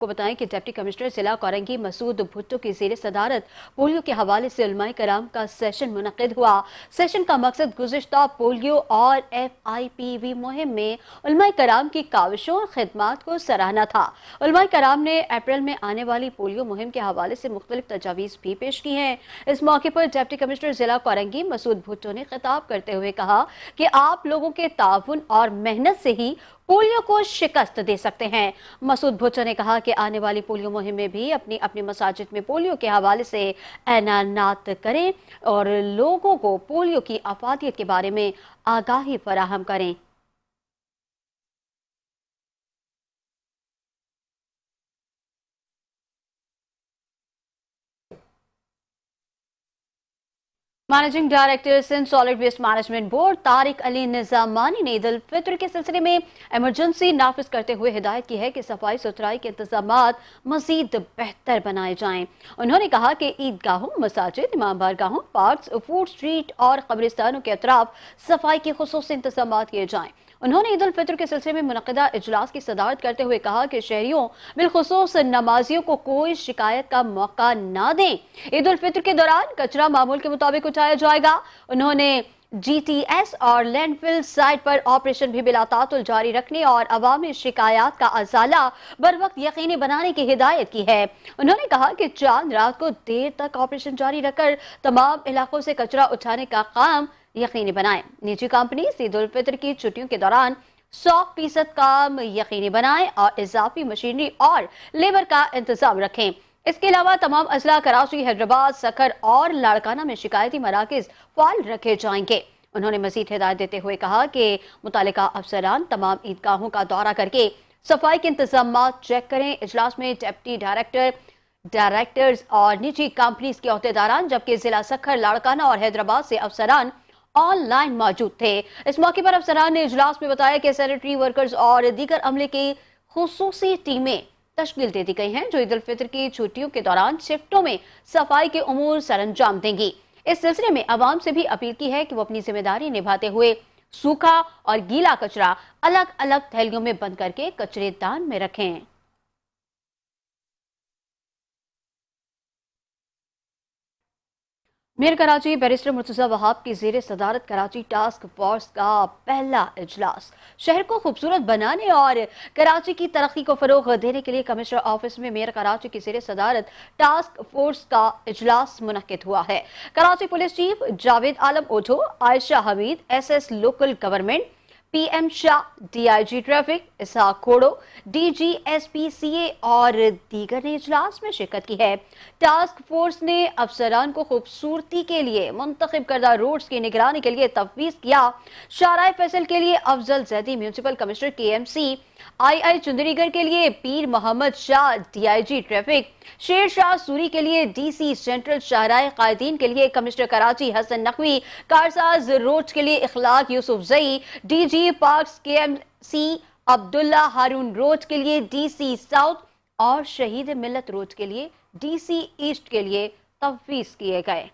को बताएं कि डिप्टी कमिश्नर जिला कोरंगी मसूद भुट्टो की ज़ेर सदारत पोलियो के हवाले से उलमाए कराम का सेशन मुनक़िद हुआ। सेशन का मकसद गुज़िश्ता पोलियो और FIPV मुहिम में उलमाए कराम की काविशों और खिदमात को सराहना था। उलमाए कराम ने अप्रैल में आने वाली पोलियो मुहिम के हवाले से मुख्तलिफ तजावीज़ भी पेश की हैं। इस मौके पर डिप्टी कमिश्नर जिला कोरंगी मसूद भुट्टो ने खिताब करते हुए कहा कि आप लोगों के ताउन और मेहनत से ही पोलियो को शिकस्त दे सकते हैं। मसूद भुट्टो ने कहा कि आने वाली पोलियो मुहिम में भी अपनी अपनी मसाजिद में पोलियो के हवाले से ऐलानात करें और लोगों को पोलियो की अफादियत के बारे में आगाही फराहम करें। Managing director Sindh solid waste management board Tariq Ali Nizamani ने ईद उल फित्र के सिलसिले में इमरजेंसी नाफिज करते हुए हिदायत की है कि सफाई सुथराई के इंतजामात मजीद बेहतर बनाए जाएं। उन्होंने कहा कि ईदगाहों, मसाजिद, इमाम बारगाहों, पार्क्स, फूड स्ट्रीट और कब्रिस्तानों के अतराफ सफाई के खुसूसी इंतजामात किए जाएं। उन्होंने ईद उल फित्र के सिलसिले में मुनक़िदा इजलास की सदारत करते हुए कहा कि शहरियों बिलखुसूस नमाजियों को कोई शिकायत का मौका ना दें। ईद उल फित्र के दौरान कचरा मामूल के मुताबिक उठाया जाएगा। उन्होंने GTS और लैंडफिल साइट पर ऑपरेशन भी बिलातातुल जारी रखने और अवामी शिकायत का अजाला बर वक्त यकीनी बनाने की हिदायत की है। उन्होंने कहा कि चांद रात को देर तक ऑपरेशन जारी रखकर तमाम इलाकों से कचरा उठाने का काम यकीनी बनाएं। निजी कंपनी ईद उल फित्र की छुट्टियों के दौरान 100% काम यकीनी बनाएं और इजाफी मशीनरी और लेबर का इंतजाम रखें। इसके अलावा तमाम अजला कराची, हैदराबाद, सखर और लाड़काना में शिकायती मराकज फाल रखे जाएंगे। उन्होंने मजीद हिदायत देते हुए कहा कि मुतालिका अफसरान तमाम ईदगाहों का दौरा करके सफाई के इंतजाम चेक करें। इजलास में डिप्टी डायरेक्टर्स और निजी कंपनीज के अहदेदारान जबकि जिला सखर, लाड़काना और हैदराबाद से अफसरान ऑनलाइन मौजूद थे। इस मौके पर अफसरान ने इजलास में बताया कि सैनिटरी वर्कर्स और दीगर अमले की खुसूसी टीमें तश्कील दे दी गई हैं जो ईद उल फित्र की छुट्टियों के दौरान शिफ्टों में सफाई के उमूर सरअंजाम देंगी। इस सिलसिले में अवाम से भी अपील की है कि वो अपनी जिम्मेदारी निभाते हुए सूखा और गीला कचरा अलग अलग थैलियों में बंद करके कचरेदान में रखें। मेयर कराची बैरिस्टर मुर्तजा वहाब की ज़ेर सदारत कराची टास्क फोर्स का पहला इजलास शहर को खूबसूरत बनाने और कराची की तरक्की को फरोग देने के लिए कमिश्नर ऑफिस में मेयर कराची की ज़ेर सदारत टास्क फोर्स का इजलास मुनक्किद हुआ है। Karachi police chief Javed Alam Ojho, Ayesha Hameed, SS local government, PM Shah, DIG traffic Ishaq Khoro, DG SPCA और दीगर ने इजलास में शिरकत की है। टास्क फोर्स ने अफसरान को खूबसूरती के लिए मुंतखब करदा रोड्स की निगरानी के लिए तफवीज़ किया। शाहराह फैसल के लिए Afzal Zaidi municipal commissioner KMC, II Chundrigarh के लिए पीर मोहम्मद शाह DIG ट्रैफिक, शेर शाह सूरी के लिए DC सेंट्रल, शाहराह कायदीन के लिए कमिश्नर कराची हसन नकवी, कारसाज रोड के लिए इखलाक यूसुफ जई, DG पार्क्स KMC अब्दुल्ला हारून रोड के लिए DC साउथ और शहीद मिल्लत रोड के लिए DC ईस्ट के लिए तफवीज़ किए गए।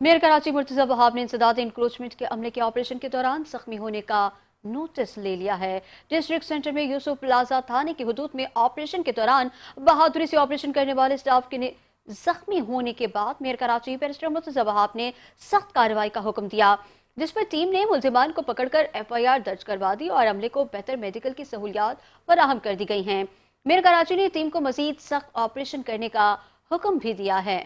मेयर कराची मुर्तजा वहाब ने इंसदाद इंक्रोचमेंट के अमले के ऑपरेशन के दौरान जख्मी होने का नोटिस ले लिया है। डिस्ट्रिक्ट सेंटर में यूसुफ प्लाजा थाने की हुदूद में ऑपरेशन के दौरान बहादुरी से ऑपरेशन करने वाले स्टाफ के जख्मी होने के बाद मेयर कराची बैरिस्टर मुर्तजा वहाब ने सख्त कार्रवाई का हुक्म दिया, जिस पर टीम ने मुल्जिमान को पकड़कर FIR दर्ज करवा दी और अमले को बेहतर मेडिकल की सहूलियात फराहम कर दी गई हैं। मेयर कराची ने टीम को मजीद सख्त ऑपरेशन करने का हुक्म भी दिया है।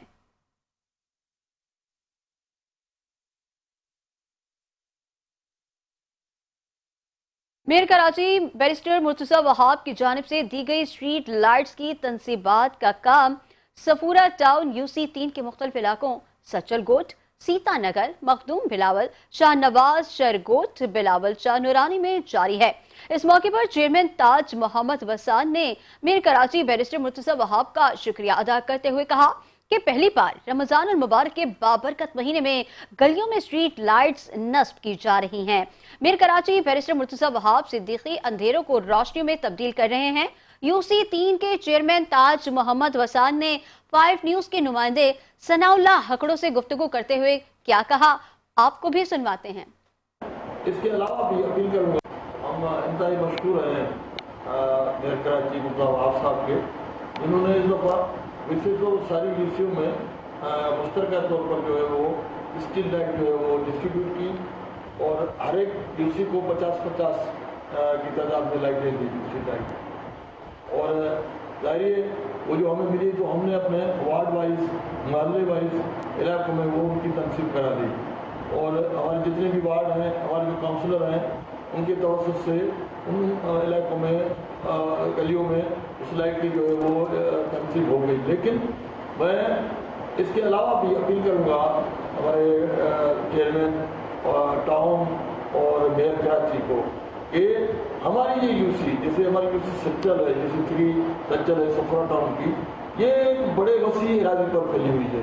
मेयर कराची बैरिस्टर मुर्तजा वहाब की जानिब से दी गई स्ट्रीट लाइट्स की तनसीबात का काम सफूरा टाउन UC 3 के मुख्तलिफ इलाकों सचलगोट, सीता नगर, मखदूम बिलावल, शाहनवाज, शरगोट बिलावल, शाह नूरानी में जारी है। इस मौके पर चेयरमैन ताज मोहम्मद वसान ने मेयर कराची बैरिस्टर मुर्तजा वहाब का शुक्रिया अदा करते हुए कहा कि पहली बार रमजान और मुबारक के बाबरकत महीने में गलियों में स्ट्रीट लाइट्स नस्ब की जा रही हैं। मेयर कराची बैरिस्टर मुर्तजा वहाब सिद्दीकी अंधेरों को रोशनियों में तब्दील कर रहे हैं। UC 3 के चेयरमैन ताज मोहम्मद वसान ने 5 न्यूज के नुमाइंदे सनाउल्लाह हकड़ों से गुफ्तगू करते हुए क्या कहा, आपको भी सुनवाते हैं। اس کے علاوہ بھی اپیل کروں گا، ہم انتہائی مشکور ہیں میئر کراچی مصباح وہاب صاحب کے، جنہوں نے اس دفعہ ویسے تو ساری ڈیسیوں میں مشترکہ طور پر جو ہے وہ اسٹریٹ لائٹ جو ہے وہ ڈسٹریبیوٹ کی اور ہر ایک ڈی سی کو 50-50 کی تعداد میں لائٹیں دی اسٹریٹ لائٹ، اور ظاہر ہے وہ جو ہمیں ملی تو ہم نے اپنے وارڈ وائز محلے وائز علاقوں میں وہ ان کی تنصیب کرا دی، اور ہمارے جتنے بھی وارڈ ہیں، ہمارے جو کاؤنسلر ہیں، ان کے توسط سے ان علاقوں میں گلیوں میں اس لائٹ کی جو ہے وہ تنصیب ہو گئی۔ لیکن میں اس کے علاوہ بھی اپیل کروں گا ہمارے چیئرمین ٹاؤن اور میئر کراچی کو کہ ہماری یہ یو سی، جیسے ہماری یو سی سچل ہے، جیسے 3 سچل ہے صفرا ٹاؤن کی، یہ ایک بڑے وسیع اراضی پر پھیلی ہوئی ہے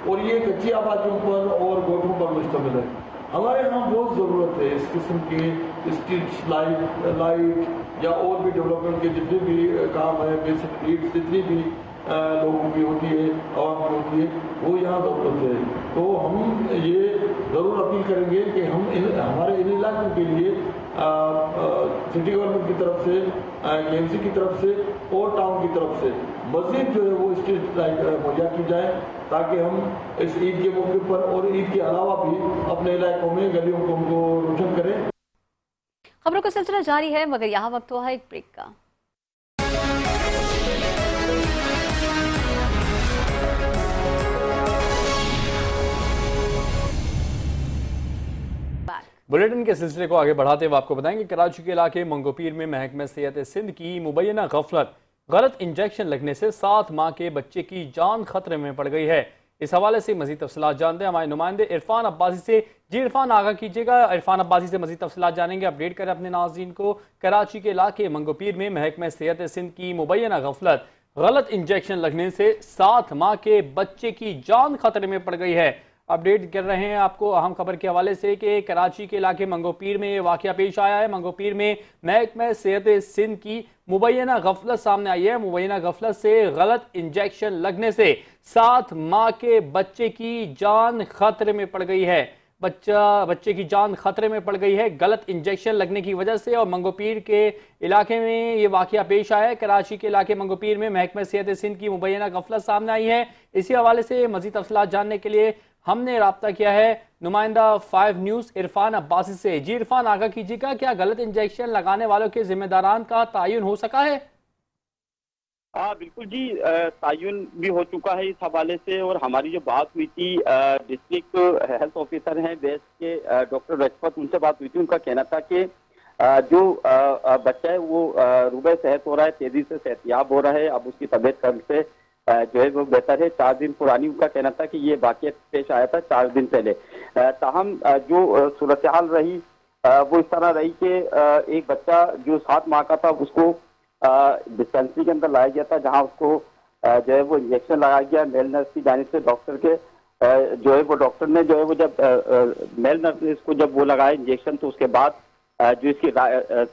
اور یہ کچی آبادیوں پر اور گوٹھوں پر مشتمل ہے۔ ہمارے یہاں بہت ضرورت ہے اس قسم کی اسٹریٹ لائٹ یا اور بھی ڈیولپمنٹ کے جتنے بھی کام ہیں، بیسک نیڈس جتنی بھی لوگوں کی ہوتی ہے، عوام کی ہوتی ہے، وہ یہاں ضرورت ہے۔ تو ہم یہ ضرور اپیل کریں گے کہ ہم ہمارے ان علاقوں کے لیے سٹی گورنمنٹ کی طرف سے، کے ایم سی کی طرف سے اور ٹاؤن کی طرف سے مزید جو ہے وہ اسٹریٹ لائٹ مہیا کی جائے، تاکہ ہم اس عید کے موقع پر اور عید کے علاوہ بھی اپنے علاقوں میں گلیوں کو روشن کریں۔ خبروں کا سلسلہ جاری ہے، مگر یہاں وقت ہوا ہے ایک بریک کا۔ بلیٹن کے سلسلے کو آگے بڑھاتے ہوئے آپ کو بتائیں کہ کراچی کے علاقے منگو پیر میں محکمہ صحت سندھ کی مبینہ غفلت، غلط انجیکشن لگنے سے 7 ماہ کے بچے کی جان خطرے میں پڑ گئی ہے۔ اس حوالے سے مزید تفصیلات جانتے ہیں ہمارے نمائندے عرفان عباسی سے۔ جی عرفان، آگاہ کیجیے گا، عرفان عباسی سے مزید تفصیلات جانیں گے، اپڈیٹ کریں اپنے ناظرین کو۔ کراچی کے علاقے منگو پیر میں محکمہ صحت سندھ کی مبینہ غفلت، غلط انجیکشن لگنے سے 7 ماہ کے بچے کی جان خطرے میں پڑ گئی ہے۔ اپڈیٹ کر رہے ہیں آپ کو اہم خبر کے حوالے سے کہ کراچی کے علاقے منگو پیر میں یہ واقعہ پیش آیا ہے۔ منگو پیر میں محکمہ صحت سندھ کی مبینہ غفلت سامنے آئی ہے۔ مبینہ غفلت سے غلط انجیکشن لگنے سے 7 ماہ کے بچے کی جان خطرے میں پڑ گئی ہے۔ بچے کی جان خطرے میں پڑ گئی ہے غلط انجیکشن لگنے کی وجہ سے، اور منگو پیر کے علاقے میں یہ واقعہ پیش آیا ہے۔ کراچی کے علاقے منگو پیر میں محکمہ صحت سندھ کی مبینہ غفلت سامنے آئی ہے۔ اسی حوالے سے مزید تفصیلات جاننے کے لیے ہم نے رابطہ کیا ہے نمائندہ 5 نیوز عرفان عباسی سے۔ جی عرفان، آگاہ کیجیے گا، کیا غلط انجیکشن لگانے والوں کے ذمہ داران کا تعین ہو سکا ہے؟ ہاں بالکل جی، تعین بھی ہو چکا ہے اس حوالے سے، اور ہماری جو بات ہوئی تھی ڈسٹرکٹ ہیلتھ آفیسر ہیں بیس کے ڈاکٹر رجفت، ان سے بات ہوئی تھی، ان کا کہنا تھا کہ جو بچہ ہے وہ روبہ صحت ہو رہا ہے، تیزی سے صحتیاب ہو رہا ہے، اب اس کی طبیعت کل سے جو ہے وہ بہتر ہے۔ 4 دن پرانی ان کا کہنا تھا کہ یہ واقعہ پیش آیا تھا 4 دن پہلے، تاہم جو صورتحال رہی وہ اس طرح رہی کہ ایک بچہ جو 7 ماہ کا تھا اس کو ڈسپینسری کے اندر لایا گیا تھا، جہاں اس کو جو ہے وہ انجیکشن لگایا گیا میل نرس کی جانب سے ڈاکٹر کے، جو ہے وہ ڈاکٹر نے جو ہے وہ جب میل نرس نے اس کو جب وہ لگایا انجیکشن، تو اس کے بعد جو اس کی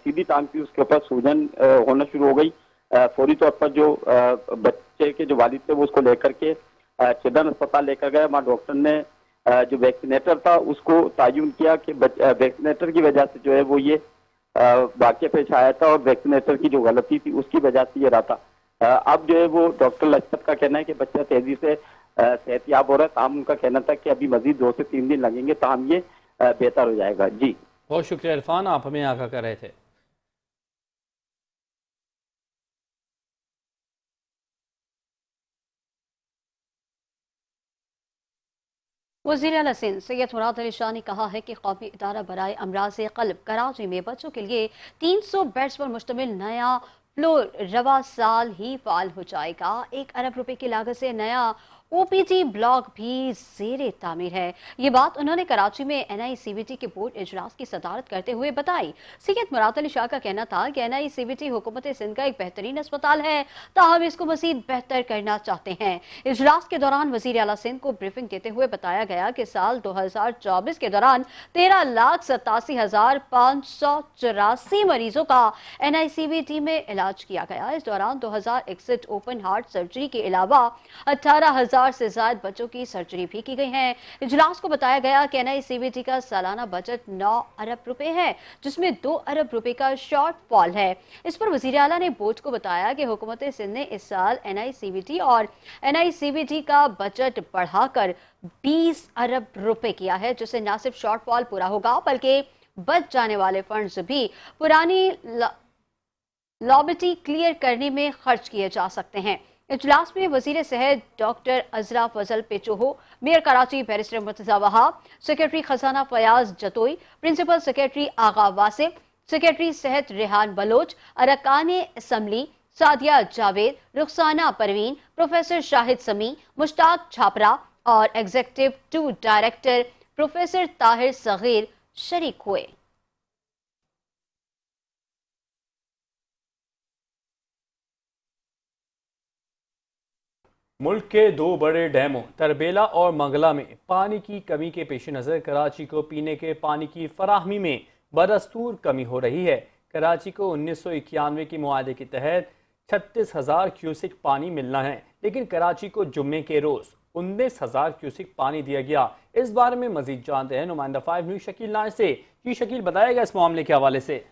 سیدھی ٹانگ تھی اس کے اوپر سوجن ہونا شروع ہو گئی۔ فوری طور پر جو بچے کے جو والد تھے وہ اس کو لے کر کے چلڈرن اسپتال لے کر گئے، وہاں ڈاکٹر نے جو ویکسینیٹر تھا اس کو تعین کیا کہ ویکسینیٹر کی وجہ سے جو ہے وہ یہ واقعہ پیش آیا تھا، اور ویکسینیٹر کی جو غلطی تھی اس کی وجہ سے یہ رہا تھا۔ اب جو ہے وہ ڈاکٹر لجپت کا کہنا ہے کہ بچہ تیزی سے صحتیاب ہو رہا ہے، تاہم ان کا کہنا تھا کہ ابھی مزید 2 سے 3 دن لگیں گے، تاہم یہ بہتر ہو جائے گا۔ جی بہت شکریہ عرفان، آپ ہمیں آگاہ کر رہے تھے۔ وزیر اعلیٰ سندھ سید مراد علی شاہ نے کہا ہے کہ قومی ادارہ برائے امراض قلب کراچی میں بچوں کے لیے 300 بیڈز پر مشتمل نیا فلور رواں سال ہی فعال ہو جائے گا۔ 1 ارب روپے کی لاگت سے نیا او پی ٹی بلاک بھی زیر تعمیر ہے۔ یہ بات انہوں نے کراچی میں این آئی سی بی ٹی کے بورڈ اجلاس کی صدارت کرتے ہوئے بتائی۔ سید مراد علی شاہ کا کہنا تھا کہ این آئی سی بی ٹی حکومت سندھ کا ایک بہترین اسپتال ہے، تاہم اس کو مزید بہتر کرنا چاہتے ہیں۔ اجلاس کے دوران وزیر اعلیٰ سندھ کو بریفنگ دیتے ہوئے بتایا گیا کہ سال 2024 کے دوران 13,87,584 مریضوں کا این آئی سی بی ٹی میں علاج کیا گیا۔ اس دوران 2061 اوپن ہارٹ سرجری کے علاوہ 18,000 1000 से ज्यादा बच्चों की सर्जरी भी की गई है। इजलास को बताया गया कि NICVT का सालाना बजट 9 अरब रुपए है, जिसमें 2 अरब रुपए का शॉर्ट फॉल है। इस पर वजीर आला ने बोर्ड को बताया कि हुकूमत सिंध ने इस साल NICVT और NICVT का बजट बढ़ाकर 20 अरब रुपए किया है, जिससे न सिर्फ शॉर्ट फॉल पूरा होगा बल्कि बच जाने वाले फंड्स भी पुरानी लॉबिटी क्लियर करने में खर्च किए जा सकते हैं। इजलास में वजीर सेहत doctor Azra Fazal Pechuho, mayor Karachi barrister Murtaza Wahab, secretary खजाना Fayaz Jatoi, principal secretary Agha Wasif, secretary सेहत रेहान बलोच, अरकान असम्बली सादिया जावेद, रुखसाना परवीन, प्रोफेसर शाहिद समी, मुश्ताक छापरा और executive 2 director professor Tahir Saghir शरीक हुए। मुल्क के 2 बड़े डैमों तरबेला और मंगला में पानी की कमी के पेश नज़र कराची को पीने के पानी की फराहमी में बदस्तूर कमी हो रही है। कराची को 1991 के मुआहदे के तहत 36,000 क्यूसिक पानी मिलना है, लेकिन कराची को जुम्मे के रोज़ 19,000 क्यूसिक पानी दिया गया। इस बारे में मजीद जानते हैं नुमाइंदा 5 न्यूज़ शकील नाज से। जी शकील, बताएगा इस मामले के हवाले से।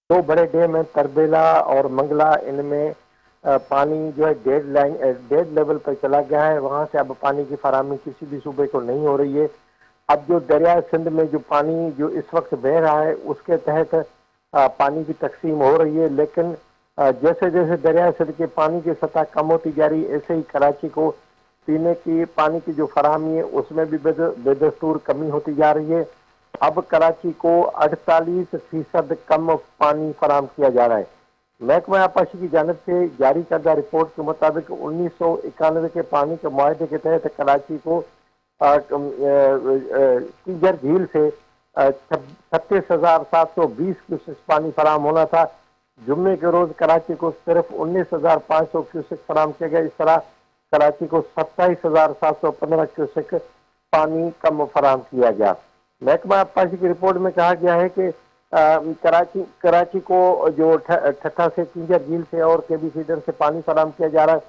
2 बड़े डैम हैं तरबेला और मंगला, इनमें पानी जो है डेड लेवल पर चला गया है। वहां से अब पानी की फराहमी किसी भी सूबे को नहीं हो रही है। अब जो दरिया सिंध में जो पानी जो इस वक्त बह रहा है उसके तहत पानी की तकसीम हो रही है, लेकिन जैसे जैसे दरिया सिंध के पानी की सतह कम होती जा रही है, ऐसे ही कराची को पीने की पानी की जो फराहमी है उसमें भी बेदस्तूर कमी होती जा रही है। अब कराची को 48% कम पानी फराहम किया जा रहा है। महकमा आपाशी की जानिब से जारी करदा रिपोर्ट के मुताबिक 1991 के पानी के मुआहदे के तहत कराची को कीजर झील से 36,720 क्यूसेक पानी फराहम होना था। जुम्मे के रोज कराची को सिर्फ 19,500 क्यूसेक फराहम किया गया। इस तरह कराची को 27,715 क्यूसेक पानी कम फराहम किया गया। महकमा आपाशी की रिपोर्ट में कहा गया है कि कराची को जो ठट्ठा से कीजर झील से और केबी फीडर से पानी फराहम किया जा रहा है,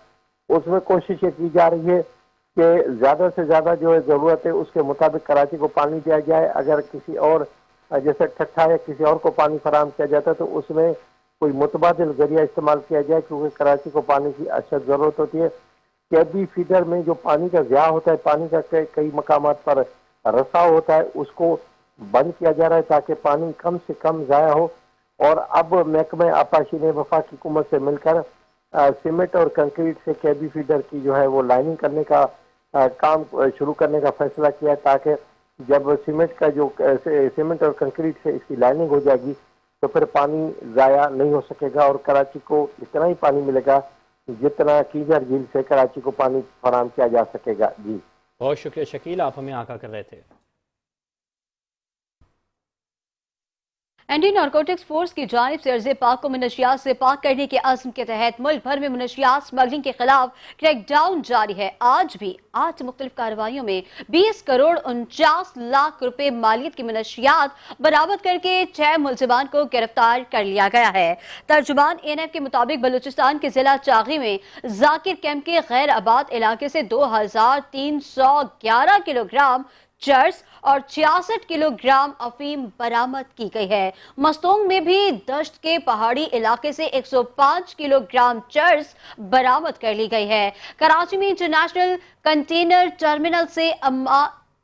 उसमें कोशिश ये की जा रही है कि ज़्यादा से ज़्यादा जो है ज़रूरत है उसके मुताबिक कराची को पानी दिया जाए। अगर किसी और जैसे ठट्ठा या किसी और को पानी फराहम किया जाता है तो उसमें कोई मुतबादिल जरिया इस्तेमाल किया जाए, क्योंकि कराची को पानी की अशद ज़रूरत होती है। केबी फीडर में जो पानी का ज़िया होता है, पानी का कई मकामात पर रसाव होता है, उसको बंद किया जा रहा है ताकि पानी कम से कम ज़ाया हो। और अब महकमा आपाशी ने वफाकी हुकूमत से मिलकर सीमेंट और कंक्रीट से केबी फीडर की जो है वो लाइनिंग करने का काम शुरू करने का फैसला किया है, ताकि जब सीमेंट और कंक्रीट से इसकी लाइनिंग हो जाएगी तो फिर पानी ज़ाया नहीं हो सकेगा और कराची को इतना ही पानी मिलेगा जितना कीजर झील से कराची को पानी फराहम किया जा सकेगा। जी बहुत शुक्रिया शकील, आप हमें आगाह कर रहे थे। एंटी नारकोटिक्स फोर्स की जानिब से अर्ज़े पाक को मुनशियात से पाक करने के अज़्म के तहत मुल्क भर में मुनशियात स्मगलिंग के खिलाफ क्रैकडाउन जारी है। आज भी 8 मुख्तलिफ कार्रवाइयों में 20 करोड़ 49 लाख रुपए मालियत की मुनशियात बरामद करके 6 मुलजिमान को गिरफ्तार कर लिया गया है। तर्जुमान ANF के मुताबिक बलूचिस्तान के जिला चागी में जाकिर कैंप के गैर आबाद इलाके से 2311 किलोग्राम चर्स और 66 किलोग्राम अफीम बरामद की गई है। मस्तोंग में भी दश्त के पहाड़ी इलाके से 105 किलोग्राम चर्स बरामद कर ली गई है। कराची में इंटरनेशनल कंटेनर टर्मिनल से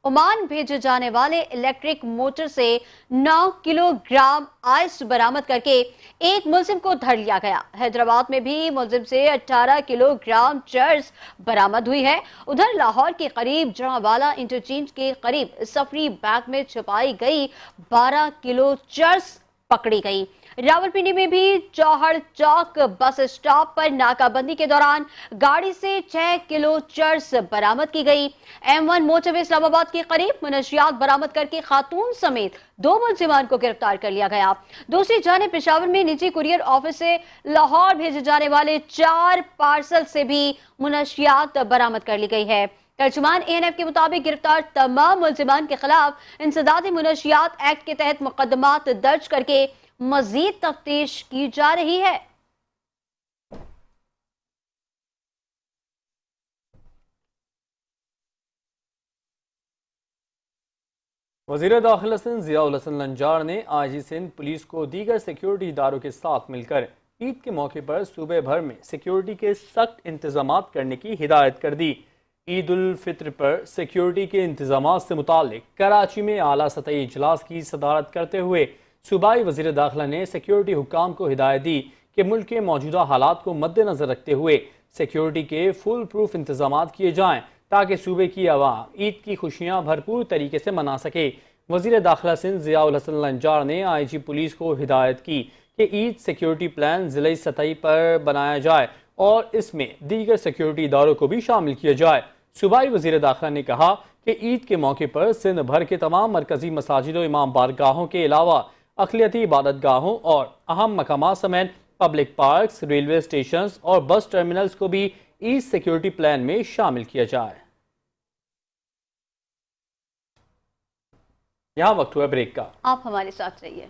ओमान भेजे जाने वाले इलेक्ट्रिक मोटर से 9 किलोग्राम आइस बरामद करके एक मुलजिम को धर लिया गया। हैदराबाद में भी मुलजिम से 18 किलोग्राम चर्स बरामद हुई है। उधर लाहौर के करीब जड़ावाला इंटरचेंज के करीब सफरी बैग में छुपाई गई 12 किलो चर्स पकड़ी गई। रावलपिंडी में भी चौहड़ चौक बस स्टॉप पर नाकाबंदी के दौरान गाड़ी से 6 किलो चर्स बरामद की गई। M1 मोटरवे इस्लामाबाद के करीब मुनशियात बरामद करके खातून समेत 2 मुलजिमान को गिरफ्तार कर लिया गया। दूसरी जानिब पेशावर में निजी कुरियर ऑफिस से लाहौर भेजे जाने वाले 4 पार्सल से भी मुनशियात बरामद कर ली गई है। तर्जुमान ANF के मुताबिक गिरफ्तार तमाम मुलजिमान के खिलाफ इंसदाद मुनशियात एक्ट के तहत मुकदमात दर्ज करके मजीद तफ्तीश की जा रही है। वज़ीर दाखिला सिंध ज़ियाउल हसन लंजार ने आईजी सिंध पुलिस को दीगर सिक्योरिटी इदारों के साथ मिलकर ईद के मौके पर सूबे भर में सिक्योरिटी के सख्त इंतजामात करने की हिदायत कर दी। ईद उल फित्र पर सिक्योरिटी के इंतजामात से मुताल्लिक कराची में आला सतही इजलास की सदारत करते हुए सूबाई वज़ीर दाखिला ने सिक्योरिटी हुक्काम को हिदायत दी कि मुल्क के मौजूदा हालात को मद्देनज़र रखते हुए सिक्योरिटी के फुल प्रूफ इंतजामात किए जाएँ ताकि सूबे की आवाम ईद की खुशियाँ भरपूर तरीके से मना सके। वज़ीर दाखिला सिंध ज़ियाउल हसन लंजार ने आईजी पुलिस को हिदायत की कि ईद सिक्योरिटी प्लान ज़िले सतही पर बनाया जाए और इसमें दीगर सिक्योरिटी इदारों को भी शामिल किया जाए। सूबाई वज़ीर दाखिला ने कहा कि ईद के मौके पर सिंध भर के तमाम मरकजी मसाजिद और इमाम बारगाहों के अलावा अक़लियती इबादत गाहों और अहम मकामात समेत पब्लिक पार्क्स, रेलवे स्टेशन और बस टर्मिनल्स को भी ईद सिक्योरिटी प्लान में शामिल किया जाए। यहाँ वक्त हुआ ब्रेक का, आप हमारे साथ रहिए।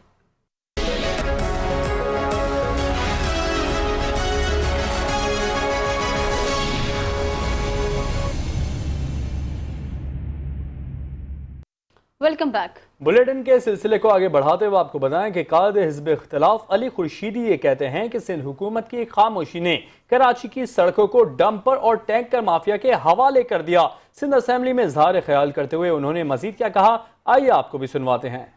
Welcome back. बुलेटिन के सिलसिले को आगे बढ़ाते हुए आपको बताएं कि कायद हिज़्ब इख्तिलाफ अली खुर्शीदी ये कहते हैं कि सिंध हुकूमत की खामोशी ने कराची की सड़कों को डंपर और टैंकर माफिया के हवाले कर दिया। सिंध असेंबली में इज़हार ख्याल करते हुए उन्होंने मजीद क्या कहा, आइए आपको भी सुनवाते हैं।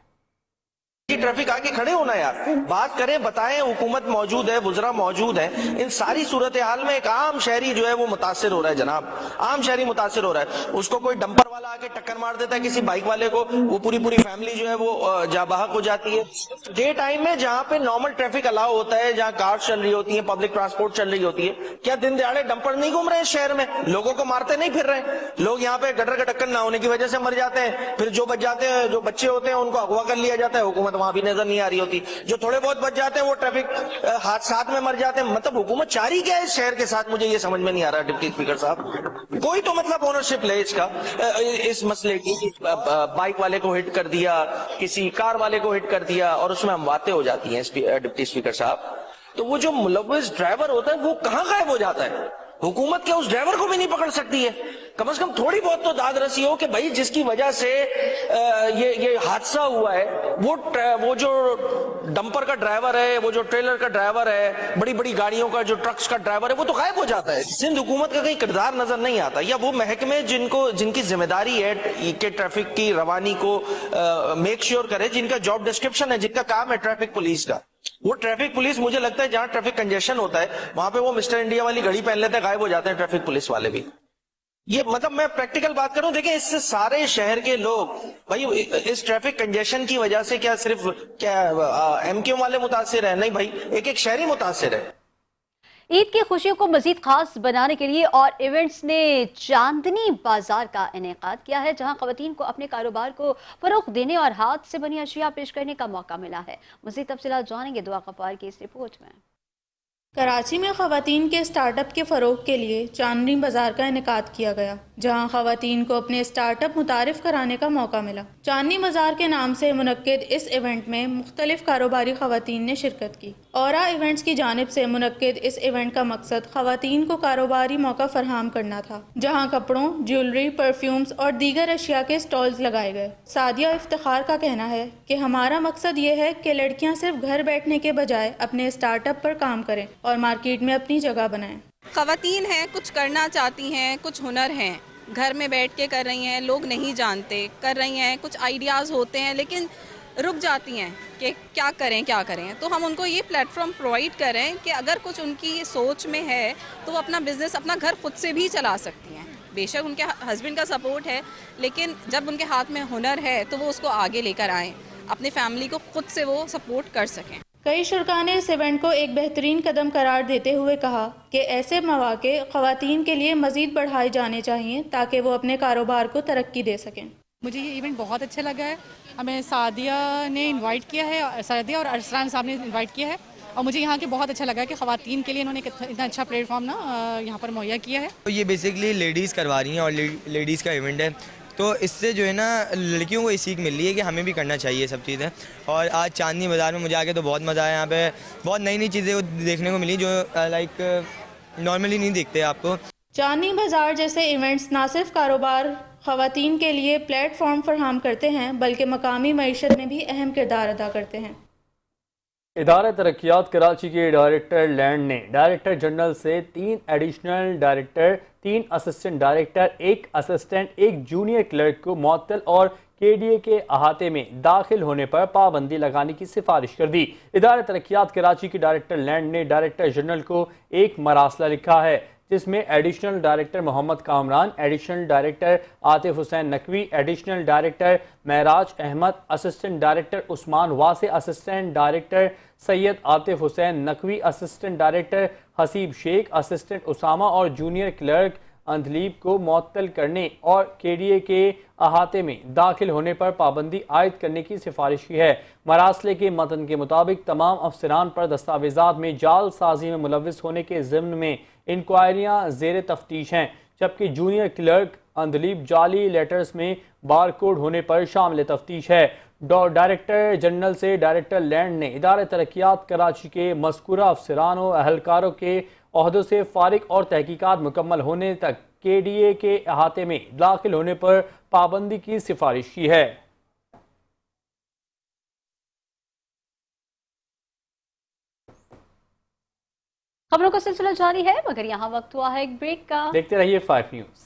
ट्रैफिक आगे खड़े होना यार, बात करें, बताएं, हुकूमत मौजूद है, वुज़रा मौजूद है। इन सारी सूरत हाल में एक आम शहरी जो है वो मुतासिर हो रहा है जनाब, आम शहरी मुतासिर हो रहा है। उसको कोई डंपर वाला आके टक्कर मार देता है किसी बाइक वाले को, वो पूरी फैमिली जो है वो जाबाहक हो जाती है। डे टाइम में जहाँ पे नॉर्मल ट्रैफिक अलाउ होता है, जहाँ कार चल रही होती है, पब्लिक ट्रांसपोर्ट चल रही होती है, क्या दिन दहाड़े डंपर नहीं घूम रहे हैं शहर में? लोगों को मारते नहीं फिर रहे लोग, यहाँ पे गटर का टक्कर ना होने की वजह से मर जाते हैं। फिर जो बच जाते हैं, जो बच्चे होते हैं, उनको अगवा कर लिया जाता है, हुकूमत वहां भी नजर नहीं आ रही होती। जो थोड़े बहुत बच जाते हैं वो ट्रैफिक हादसात में मर जाते हैं। मतलब हुकूमत चाह रही क्या है इस शहर के साथ, मुझे ये समझ में नहीं आ रहा। डिप्टी स्पीकर साहब, कोई तो मतलब ओनरशिप ले इसका, इस मसले की। बाइक वाले को हिट कर दिया, किसी कार वाले को हिट कर दिया और उसमें हम बातें हो जाती हैं डिप्टी स्पीकर साहब। तो वो जो मुलव्विस ड्राइवर होता है वो कहाँ गायब हो जाता है? हुकूमत क्या उस ड्राइवर को भी नहीं पकड़ सकती है? कम से कम थोड़ी बहुत तो दाद रसी हो कि भाई जिसकी वजह से ये हादसा हुआ है, वो जो डंपर का ड्राइवर है, वो जो ट्रेलर का ड्राइवर है, बड़ी बड़ी गाड़ियों का जो ट्रक्स का ड्राइवर है, वो तो गायब हो जाता है। सिंध हुकूमत का कहीं किरदार नजर नहीं आता, या वो महकमे जिनकी जिम्मेदारी है कि ट्रैफिक की रवानी को मेक श्योर करे, जिनका जॉब डिस्क्रिप्शन है, जिनका काम है ट्रैफिक पुलिस का। वो ट्रैफिक पुलिस, मुझे लगता है जहां ट्रैफिक कंजेशन होता है वहां पे वो मिस्टर इंडिया वाली घड़ी पहन लेते हैं, गायब हो जाते हैं ट्रैफिक पुलिस वाले भी। ये मतलब मैं प्रैक्टिकल बात करूं, देखिए इससे सारे शहर के लोग, भाई इस ट्रैफिक कंजेशन की वजह से क्या सिर्फ एमक्यू वाले मुतासिर है? नहीं भाई, एक एक शहरी मुतासिर है। ईद की खुशियों को मजीद खास बनाने के लिए और इवेंट्स ने चांदनी बाजार का इनेकाद किया है, जहां खवातीन को अपने कारोबार को फरोग देने और हाथ से बनी अशिया पेश करने का मौका मिला है। मजीद तफसीलात जानेंगे दुआ गफ्फार की इस रिपोर्ट में। कराची में खवातीन के स्टार्टअप के फ़रोग के लिए चांदनी बाज़ार का इनेकाद किया गया, जहां खवातीन को अपने स्टार्टअप मुतारिफ कराने का मौका मिला। चांदनी बाज़ार के नाम से मुनक्किद इस इवेंट में मुख्तलिफ कारोबारी खवातीन ने शिरकत की। औरा इवेंट्स की जानिब से मुनक्किद इस इवेंट का मकसद खवातीन को कारोबारी मौका फरहम करना था, जहाँ कपड़ों, ज्वेलरी, परफ्यूम्स और दीगर अशिया के स्टॉल्स लगाए गए। सादिया इफ्तिखार का कहना है कि हमारा मकसद ये है कि लड़कियाँ सिर्फ घर बैठने के बजाय अपने स्टार्टअप पर काम करें और मार्केट में अपनी जगह बनाएं। ख़वातीन हैं, कुछ करना चाहती हैं, कुछ हुनर हैं, घर में बैठ के कर रही हैं, लोग नहीं जानते, कर रही हैं, कुछ आइडियाज़ होते हैं लेकिन रुक जाती हैं कि क्या करें। तो हम उनको ये प्लेटफॉर्म प्रोवाइड करें कि अगर कुछ उनकी सोच में है तो वो अपना बिज़नेस, अपना घर खुद से भी चला सकती हैं। बेशक उनके हस्बैंड का सपोर्ट है, लेकिन जब उनके हाथ में हुनर है तो वो उसको आगे लेकर आएँ, अपनी फैमिली को खुद से वो सपोर्ट कर सकें। कई शुरका ने इस इवेंट को एक बेहतरीन कदम करार देते हुए कहा कि ऐसे मौके ख़वातीन के लिए मज़ीद बढ़ाए जाने चाहिए ताकि वो अपने कारोबार को तरक्की दे सकें। मुझे ये इवेंट बहुत अच्छा लगा है। हमें सादिया ने इनवाइट किया है, सादिया और अरसलान साहब ने इनवाइट किया है, और मुझे यहाँ के बहुत अच्छा लगा कि ख़वातीन के लिए इन्होंने इतना अच्छा प्लेटफॉर्म यहाँ पर मुहैया किया है। तो ये बेसिकली लेडीज़ करवा रही हैं और लेडीज़ का इवेंट है, तो इससे जो है ना लड़कियों को ये सीख मिल रही है कि हमें भी करना चाहिए सब चीज़ें। और आज चांदनी बाज़ार में मुझे आके तो बहुत मज़ा आया। यहाँ पे बहुत नई नई चीज़ें देखने को मिली जो लाइक नॉर्मली नहीं दिखते आपको। चांदनी बाज़ार जैसे इवेंट्स ना सिर्फ कारोबार ख़वातीन के लिए प्लेटफॉर्म फराहम करते हैं बल्कि मकामी मईशत में भी अहम किरदार अदा करते हैं। इदारा तरक्कियात कराची के डायरेक्टर लैंड ने डायरेक्टर जनरल से 3 additional director, 3 assistant director, 1 assistant, 1 junior clerk को मुअत्तल और केडीए के अहाते में दाखिल होने पर पाबंदी लगाने की सिफारिश कर दी। इदारा तरक्कियात कराची के डायरेक्टर लैंड ने डायरेक्टर जनरल को एक मरासला लिखा है जिसमें additional director Mohammad Kamran, additional director Atif Hussain Naqvi, additional director Mehraj Ahmed, assistant director Usman Wase, assistant director Syed Atif Hussain Naqvi, assistant director Haseeb Sheikh, assistant Usama और जूनियर क्लर्क अंधलीब को मुअत्तल करने और केडीए के अहाते में दाखिल होने पर पाबंदी आयद करने की सिफारिश की है। मरासले के मतन के मुताबिक तमाम अफसरान पर दस्तावेजात में जाल साजी में मुलविस होने के ज़िम्न में इंक्वायरियाँ ज़ेर तफ्तीश हैं, जबकि जूनियर क्लर्क अंधलीब जाली लेटर्स में बारकोड होने पर शामिल तफ्तीश है। डायरेक्टर जनरल से डायरेक्टर लैंड ने इदारे तरक्कियात कराची के मज़कूरा अफसरान और अहलकारों के ओहदों से फारिग और तहकीकात मुकम्मल होने तक केडीए के अहाते में दाखिल होने पर पाबंदी की सिफारिश की है। खबरों का सिलसिला जारी है, मगर यहाँ वक्त हुआ है एक ब्रेक का। देखते रहिए 5 न्यूज़।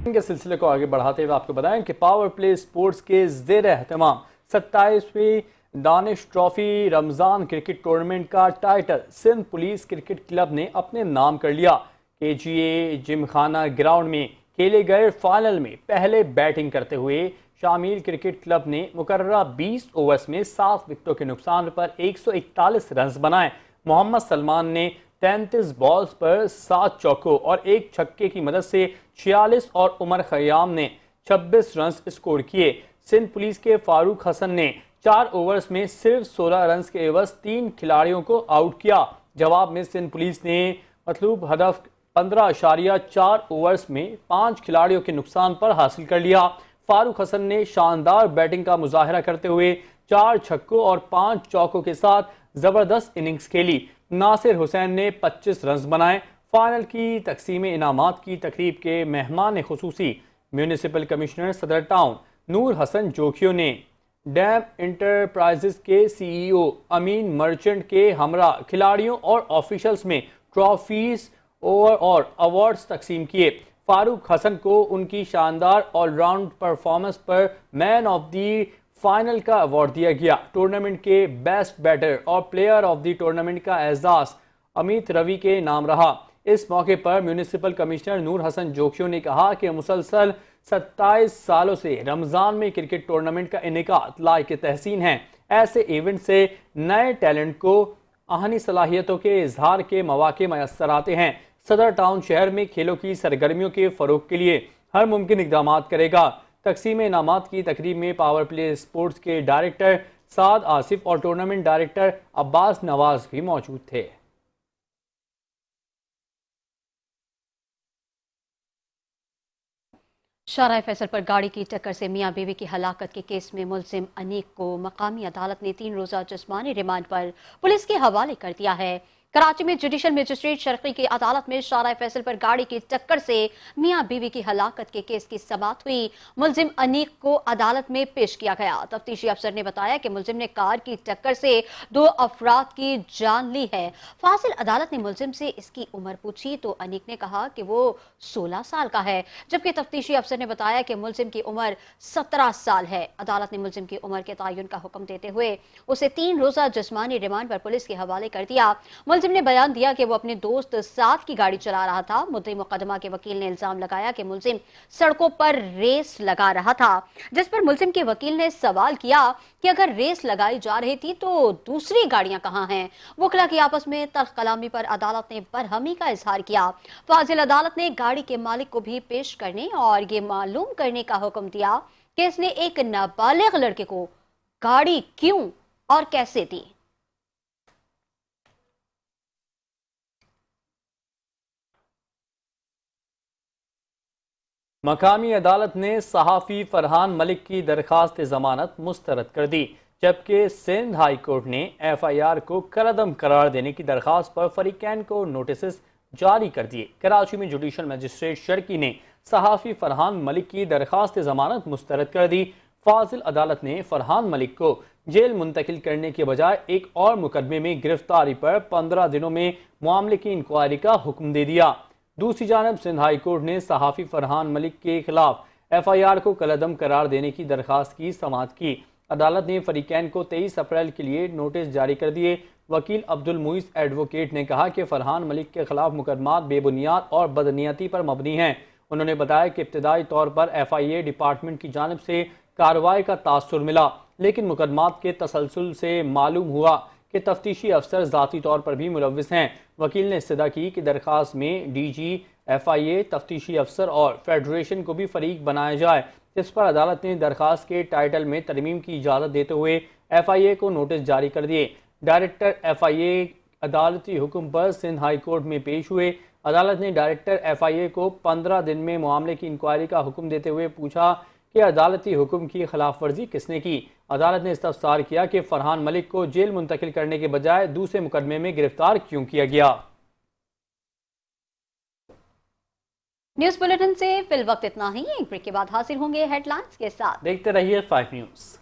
के सिलसिले को आगे बढ़ाते हुए आपको बताएं कि पावर प्ले स्पोर्ट्स के ज़ेर एहतमाम 27वीं Danish trophy Ramzan cricket tournament का title Sindh police cricket club ने अपने नाम कर लिया। केजीए जिमखाना ग्राउंड में खेले गए फाइनल में पहले बैटिंग करते हुए शामिल क्रिकेट क्लब ने मुकर्ररा 20 ओवर्स में 7 विकेटों के नुकसान पर 141 रन बनाए। मोहम्मद सलमान ने 33 बॉल्स पर 7 चौकों और 1 छक्के की मदद से 46 और उमर खयाम ने 26 रन स्कोर किए। सिंध पुलिस के फारूक हसन ने 4 ओवर्स में सिर्फ 16 रन के एवज 3 खिलाड़ियों को आउट किया। जवाब में सिंध पुलिस ने मतलूब हदफ 15.4 ओवर्स में 5 खिलाड़ियों के नुकसान पर हासिल कर लिया। फारूक हसन ने शानदार बैटिंग का मुजाहरा करते हुए 4 छक्कों और 5 चौकों के साथ जबरदस्त इनिंग्स खेली। नासिर हुसैन ने 25 रन बनाए। फाइनल की तकसीम इनामात की तकरीब के मेहमान खुसूसी म्यूनिसिपल कमिश्नर सदर टाउन नूर हसन जोखियो ने डैम इंटरप्राइजेस के सीईओ अमीन मर्चेंट के हमरा खिलाड़ियों और ऑफिशियल्स में ट्रॉफीज और अवार्ड्स तकसीम किए। फारूक हसन को उनकी शानदार ऑलराउंड परफॉर्मेंस पर मैन ऑफ द फाइनल का अवार्ड दिया गया। टूर्नामेंट के बेस्ट बैटर और प्लेयर ऑफ द टूर्नामेंट का एजाज अमित रवि के नाम रहा। इस मौके पर म्यूनिसिपल कमिश्नर नूर हसन जोखियो ने कहा कि मुसलसल 27 सालों से रमज़ान में क्रिकेट टूर्नामेंट का इनेकाद लायक तहसीन है। ऐसे इवेंट से नए टैलेंट को आहनी सलाहियतों के इजहार के मौके मैसर आते हैं। सदर टाउन शहर में खेलों की सरगर्मियों के फ़रोग के लिए हर मुमकिन इक़दाम करेगा। तकसीम इनामात की तकरीब में पावर प्ले स्पोर्ट्स के डायरेक्टर साद आसिफ और टूर्नामेंट डायरेक्टर अब्बास नवाज भी मौजूद थे। शाहराह फैसल पर गाड़ी की टक्कर से मियां बीवी की हलाकत के केस में मुलजिम अनीक को मकामी अदालत ने 3 रोज़ा जिस्मानी रिमांड पर पुलिस के हवाले कर दिया है। कराची में जुडिशल मजिस्ट्रेट शर्की की अदालत में शाहराह फैसल पर गाड़ी की टक्कर से मियां बीवी की हलाकत के केस की समाअत हुई। मुलजिम अनीक को अदालत में पेश किया गया। तफ्तीशी अफसर ने बताया कि मुलजिम ने कार की टक्कर से 2 अफराद की जान ली है। फासिल अदालत ने मुलजिम से इसकी उम्र पूछी तो अनीक ने कहा कि वो 16 साल का है, जबकि तफ्तीशी अफसर ने बताया कि मुलजिम की उम्र 17 साल है। अदालत ने मुलजिम की उम्र के तयन का हुक्म देते हुए उसे 3 रोज़ा जिस्मानी रिमांड पर पुलिस के हवाले कर दिया। मुलजिम ने बयान दिया कि वो अपने दोस्त साथ की गाड़ी चला रहा था। मुद्दई मुकदमा के वकील ने इल्जाम लगाया कि मुलजिम सड़कों पर रेस लगा रहा था, जिस पर मुलजिम के वकील ने सवाल किया कि अगर रेस लगाई जा रही थी तो दूसरी गाड़ियां कहां हैं। वकीला की आपस में तल्ख कलामी पर अदालत ने बरहमी का इजहार किया। फाजिल अदालत ने गाड़ी के मालिक को भी पेश करने और ये मालूम करने का हुक्म दिया कि इसने एक नाबालिग लड़के को गाड़ी क्यों और कैसे दी। मकामी अदालत ने सहाफ़ी फरहान मलिक की दरख्वास्त ज़मानत मुस्तरद कर दी, जबकि सिंध हाई कोर्ट ने FIR को कलअदम करार देने की दरख्वास्त पर फरीकैन को नोटिस जारी कर दिए। कराची में जुडिशल मजिस्ट्रेट शर्की ने सहाफ़ी फरहान मलिक की दरख्वास्त ज़मानत मुस्तरद कर दी। फाजिल अदालत ने फरहान मलिक को जेल मुंतकिल करने के बजाय एक और मुकदमे में गिरफ्तारी पर 15 दिनों में मामले की इंक्वायरी का हुक्म दे दिया। दूसरी जानब सिंध हाई कोर्ट ने सहाफ़ी फरहान मलिक के खिलाफ FIR को कलअदम करार देने की दरख्वास्त की समाअत की। अदालत ने फरीकैन को 23 अप्रैल के लिए नोटिस जारी कर दिए। वकील अब्दुल मुईस एडवोकेट ने कहा कि फरहान मलिक के खिलाफ मुकदमात बेबुनियाद और बदनीयती पर मबनी हैं। उन्होंने बताया कि इब्तदाई तौर पर FIA डिपार्टमेंट की जानिब से कार्रवाई का तासुर मिला, लेकिन मुकदमात के तसलसल से मालूम हुआ कि तफ्तीशी अफसर ज़ाती तौर पर भी मुलव्विस हैं। वकील ने इस्तदा की कि दरख्वास्त में DG, FIA, तफ्तीशी अफसर और फेडरेशन को भी फरीक बनाया जाए। इस पर अदालत ने दरख्वास्त के टाइटल में तरमीम की इजाज़त देते हुए FIA को नोटिस जारी कर दिए। डायरेक्टर FIA अदालती हुक्म पर सिंध हाई कोर्ट में पेश हुए। अदालत ने डायरेक्टर FIA को 15 दिन में मामले की इंक्वायरी का हुक्म देते हुए पूछा कि अदालती हुक्म की खिलाफ वर्जी किसने की। अदालत ने इस्तफसार किया कि फरहान मलिक को जेल मुंतकिल करने के बजाय दूसरे मुकदमे में गिरफ्तार क्यों किया गया। न्यूज़ बुलेटिन से फिल वक्त इतना ही। एक ब्रेक के बाद हाजिर होंगे हेडलाइंस के साथ। देखते रहिए 5 न्यूज़।